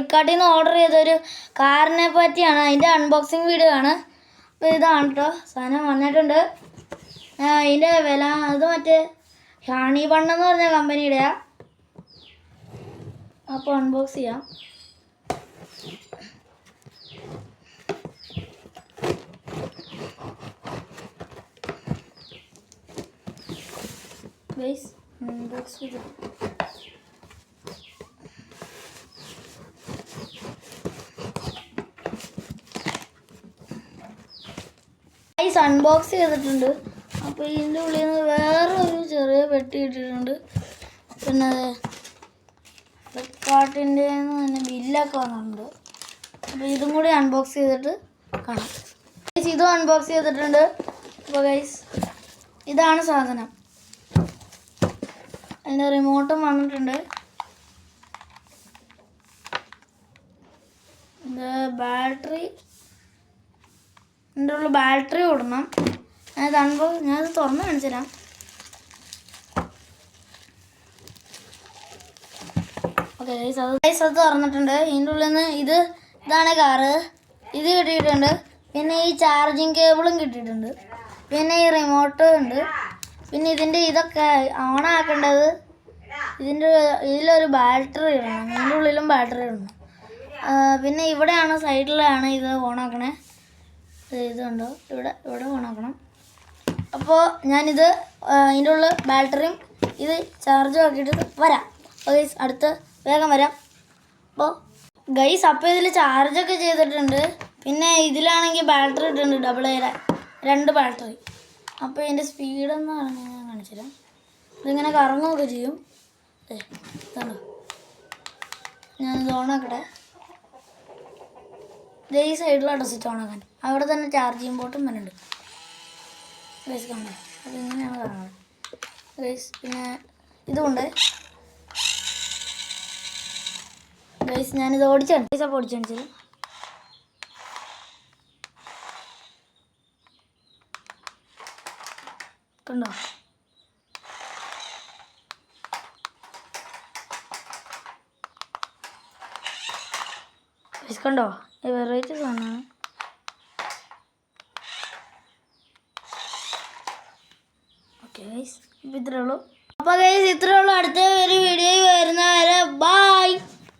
ഫ്ലിപ്കാർട്ടിൽ നിന്ന് ഓർഡർ ചെയ്തൊരു കാറിനെ പറ്റിയാണ്. അതിൻ്റെ അൺബോക്സിങ് വീഡിയോ ആണ്. അപ്പോൾ ഇതാണ് കേട്ടോ സാധനം വന്നിട്ടുണ്ട്. അതിൻ്റെ വില അത് മറ്റേ ഷാണി ബണ്ണെന്ന് പറഞ്ഞ കമ്പനിയുടെയാണ്. അപ്പോൾ അൺബോക്സ് ചെയ്യാം. ഗൈസ് അൺബോക്സ് ചെയ്തു. ഗൈസ് അൺബോക്സ് ചെയ്തിട്ടുണ്ട്. അപ്പോൾ ഇതിൻ്റെ ഉള്ളിൽ നിന്ന് വേറൊരു ചെറിയ പെട്ടി ഇട്ടിട്ടുണ്ട്. പിന്നെ ഫ്ലിപ്കാർട്ടിൻ്റെ തന്നെ ബില്ലൊക്കെ വന്നിട്ടുണ്ട്. അപ്പോൾ ഇതും കൂടി അൺബോക്സ് ചെയ്തിട്ട് കാണാം. ഗൈസ് ഇതും അൺബോക്സ് ചെയ്തിട്ടുണ്ട്. അപ്പോൾ ഗൈസ് ഇതാണ് സാധനം. അതിൻ്റെ റിമോട്ടും വന്നിട്ടുണ്ട്. ബാറ്ററി ഇതിൻ്റെ ഉള്ള ബാറ്ററി ഇടണം. ഞാനത് തുറന്ന് കാണിച്ചു തരാം. ഓക്കെ ഗൈസ് അത് തുറന്നിട്ടുണ്ട്. ഇതിൻ്റെ ഉള്ളിൽ നിന്ന് ഇതാണ് കാറ്. ഇത് കിട്ടിയിട്ടുണ്ട്. പിന്നെ ഈ ചാർജിങ് കേബിളും കിട്ടിയിട്ടുണ്ട്. പിന്നെ ഈ റിമോട്ട് ഉണ്ട്. പിന്നെ ഇതൊക്കെ ഓണാക്കേണ്ടത് ഇതിലൊരു ബാറ്ററി ഇടണം. ഇതിൻ്റെ ഉള്ളിലും ബാറ്ററി ഇടണം. പിന്നെ ഇവിടെയാണ് സൈഡിലാണ് ഇത് ഓണാക്കണേ. ഇതുണ്ടോ ഇവിടെ ഓണാക്കണം. അപ്പോൾ ഞാനിത് ഇതിൻ്റെ ഉള്ളിൽ ബാറ്ററിയും ഇത് ചാർജും ആക്കിയിട്ട് വരാം. അപ്പോൾ ഗൈസ് അടുത്ത് വേഗം വരാം. അപ്പോൾ ഇതിൽ ചാർജൊക്കെ ചെയ്തിട്ടുണ്ട്. പിന്നെ ഇതിലാണെങ്കിൽ ബാറ്ററി ഇട്ടിട്ടുണ്ട്. Double air 2 battery. അപ്പോൾ ഇതിൻ്റെ സ്പീഡെന്ന് പറഞ്ഞാൽ ഞാൻ കാണിച്ചുതരാം. ഇതിങ്ങനെ കറങ്ങുകയൊക്കെ ചെയ്യും. ഇതുണ്ടോ ഞാനിത് ഓണാക്കട്ടെ. ഈ സൈഡിലാണ് സ്വിച്ച് ഓണാക്കാൻ. അവിടെ തന്നെ ചാർജിങ് പോർട്ടും വരുന്നുണ്ട്. ഗൈസ് കാണാം. അപ്പോൾ ഇങ്ങനെയാണ് കാണുന്നത് ഗൈസ്. പിന്നെ ഇതുകൊണ്ട് ഗൈസ് ഞാനിത് ഓടിച്ചാണ്. ഗൈസ് അപ്പോൾ ഓടിച്ചാണിച്ചത് കണ്ടോ. ഗൈസ് കണ്ടോ വെറൈറ്റി സാധനമാണ്. ഓക്കെ ഗൈസ് ഇപ്പം ഇത്രയേ ഉള്ളൂ. അപ്പോൾ ഗൈസ് ഇത്രയേ ഉള്ളൂ. അടുത്ത ഒരു വീഡിയോ വരുന്നവരെ ബൈ.